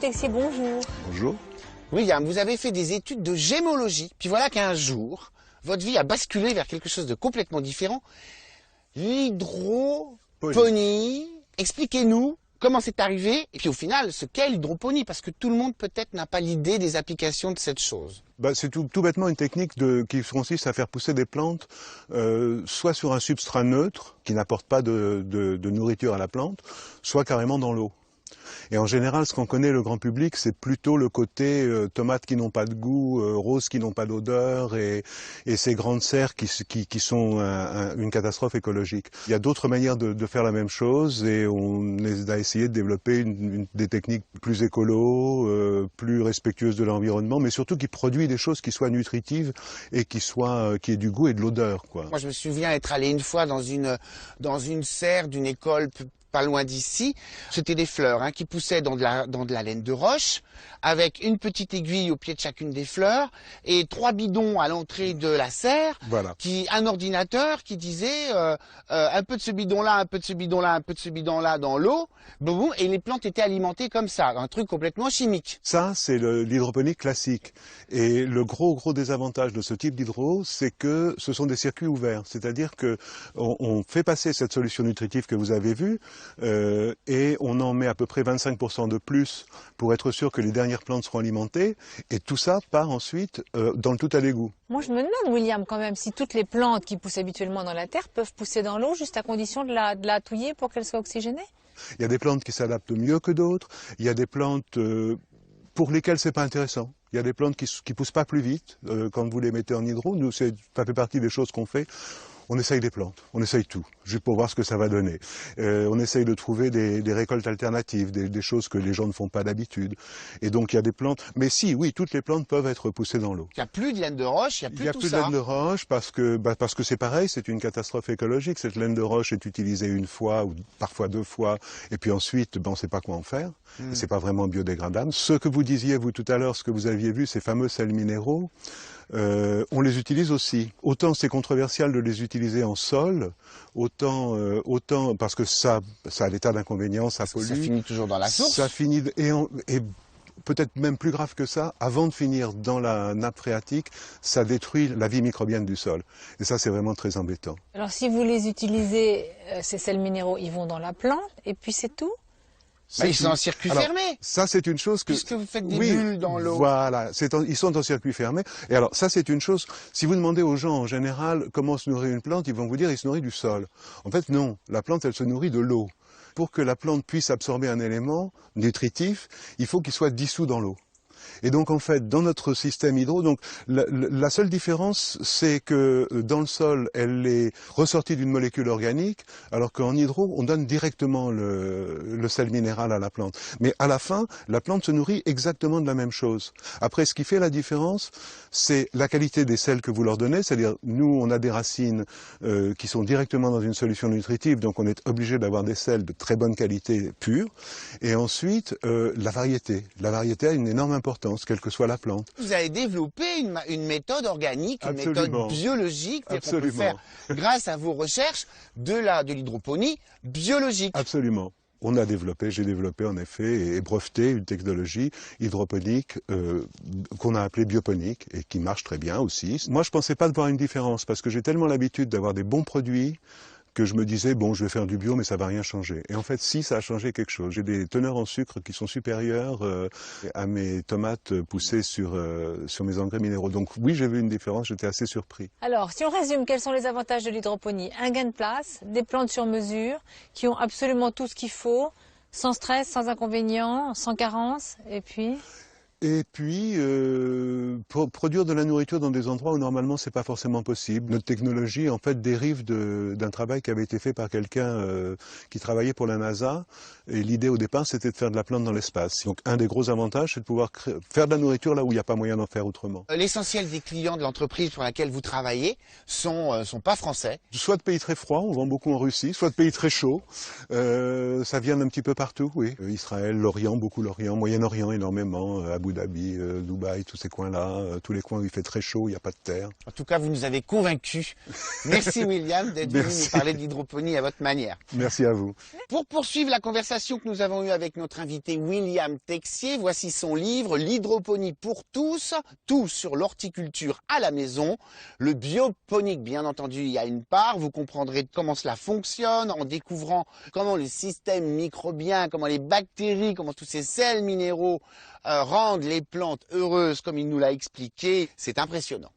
Texier, bonjour. Bonjour. William, vous avez fait des études de gémologie, puis voilà qu'un jour, votre vie a basculé vers quelque chose de complètement différent. L'hydroponie. Expliquez-nous comment c'est arrivé, et puis au final, ce qu'est l'hydroponie, parce que tout le monde peut-être n'a pas l'idée des applications de cette chose. C'est tout bêtement une technique qui consiste à faire pousser des plantes soit sur un substrat neutre, qui n'apporte pas de nourriture à la plante, soit carrément dans l'eau. Et en général, ce qu'on connaît le grand public, c'est plutôt le côté tomates qui n'ont pas de goût, roses qui n'ont pas d'odeur et ces grandes serres qui sont une catastrophe écologique. Il y a d'autres manières de faire la même chose et on a essayé de développer des techniques plus écolo, plus respectueuses de l'environnement, mais surtout qui produisent des choses qui soient nutritives et qui aient du goût et de l'odeur, quoi. Moi, je me souviens être allé une fois dans une serre d'une école pas loin d'ici. C'était des fleurs qui poussaient dans de la laine de roche, avec une petite aiguille au pied de chacune des fleurs, et 3 bidons à l'entrée de la serre, voilà. Un ordinateur qui disait un peu de ce bidon-là, un peu de ce bidon-là, un peu de ce bidon-là dans l'eau, et les plantes étaient alimentées comme ça, un truc complètement chimique. Ça, c'est l'hydroponie classique. Et le gros désavantage de ce type d'hydro, c'est que ce sont des circuits ouverts. C'est-à-dire que on fait passer cette solution nutritive que vous avez vue, et on en met à peu près 25% de plus pour être sûr que les dernières plantes seront alimentées, et tout ça part ensuite dans le tout à l'égout. Moi, je me demande, William, quand même, si toutes les plantes qui poussent habituellement dans la terre peuvent pousser dans l'eau, juste à condition de la touiller pour qu'elle soit oxygénée. Il y a des plantes qui s'adaptent mieux que d'autres, il y a des plantes pour lesquelles c'est pas intéressant. Il y a des plantes qui poussent pas plus vite quand vous les mettez en hydro. Nous, ça fait partie des choses qu'on fait. On essaye des plantes, on essaye tout, juste pour voir ce que ça va donner. On essaye de trouver des récoltes alternatives, des choses que les gens ne font pas d'habitude. Et donc il y a des plantes, mais oui, toutes les plantes peuvent être poussées dans l'eau. Il n'y a plus de laine de roche, il n'y a plus tout ça. Il n'y a plus de laine de roche parce que c'est pareil, c'est une catastrophe écologique. Cette laine de roche est utilisée une fois ou parfois 2 fois, et puis ensuite, on ne sait pas quoi en faire. C'est pas vraiment biodégradable. Ce que vous disiez, vous, tout à l'heure, ce que vous aviez vu, ces fameux sels minéraux, on les utilise aussi. Autant c'est controversial de les utiliser en sol, autant parce que ça a des tas d'inconvénients, ça pollue. Ça finit toujours dans la source. Ça finit et peut-être même plus grave que ça, avant de finir dans la nappe phréatique, ça détruit la vie microbienne du sol. Et ça, c'est vraiment très embêtant. Alors si vous les utilisez, ces sels minéraux, ils vont dans la plante et puis c'est tout? Ils sont en circuit fermé. Ça, c'est une chose que... Puisque vous faites des bulles dans l'eau. Voilà, ils sont en circuit fermé. Et alors, ça, c'est une chose... Si vous demandez aux gens, en général, comment se nourrit une plante, ils vont vous dire, il se nourrit du sol. En fait, non. La plante, elle se nourrit de l'eau. Pour que la plante puisse absorber un élément nutritif, il faut qu'il soit dissous dans l'eau. Et donc en fait, dans notre système hydro, donc la seule différence, c'est que dans le sol, elle est ressortie d'une molécule organique, alors qu'en hydro, on donne directement le sel minéral à la plante. Mais à la fin, la plante se nourrit exactement de la même chose. Après, ce qui fait la différence, c'est la qualité des sels que vous leur donnez, c'est-à-dire nous, on a des racines qui sont directement dans une solution nutritive, donc on est obligé d'avoir des sels de très bonne qualité pure. Et ensuite, la variété. La variété a une énorme importance, quelle que soit la plante. Vous avez développé une méthode organique, une méthode biologique qu'on peut faire grâce à vos recherches de l'hydroponie biologique. Absolument. J'ai développé en effet et breveté une technologie hydroponique qu'on a appelée bioponique et qui marche très bien aussi. Moi, je pensais pas de voir une différence parce que j'ai tellement l'habitude d'avoir des bons produits que je me disais, bon, je vais faire du bio, mais ça va rien changer. Et en fait, si, ça a changé quelque chose. J'ai des teneurs en sucre qui sont supérieures à mes tomates poussées sur mes engrais minéraux. Donc oui, j'ai vu une différence, j'étais assez surpris. Alors, si on résume, quels sont les avantages de l'hydroponie? Un gain de place, des plantes sur mesure, qui ont absolument tout ce qu'il faut, sans stress, sans inconvénients, sans carence, et puis... Et puis, produire de la nourriture dans des endroits où normalement c'est pas forcément possible. Notre technologie, en fait, dérive d'un travail qui avait été fait par quelqu'un qui travaillait pour la NASA. Et l'idée au départ, c'était de faire de la plante dans l'espace. Donc, un des gros avantages, c'est de pouvoir faire de la nourriture là où il n'y a pas moyen d'en faire autrement. L'essentiel des clients de l'entreprise pour laquelle vous travaillez sont pas français. Soit de pays très froids, on vend beaucoup en Russie, soit de pays très chauds. Ça vient d'un petit peu partout, oui. Israël, l'Orient, beaucoup l'Orient, Moyen-Orient énormément, Abu Abu Dhabi, Dubaï, tous ces coins-là, tous les coins où il fait très chaud, il n'y a pas de terre. En tout cas, vous nous avez convaincus. Merci William d'être venu nous parler de l'hydroponie à votre manière. Merci à vous. Pour poursuivre la conversation que nous avons eue avec notre invité William Texier, voici son livre L'hydroponie pour tous, tout sur l'horticulture à la maison. Le bioponique, bien entendu, il y a une part. Vous comprendrez comment cela fonctionne en découvrant comment le système microbien, comment les bactéries, comment tous ces sels minéraux rendent les plantes heureuses comme il nous l'a expliqué. C'est impressionnant.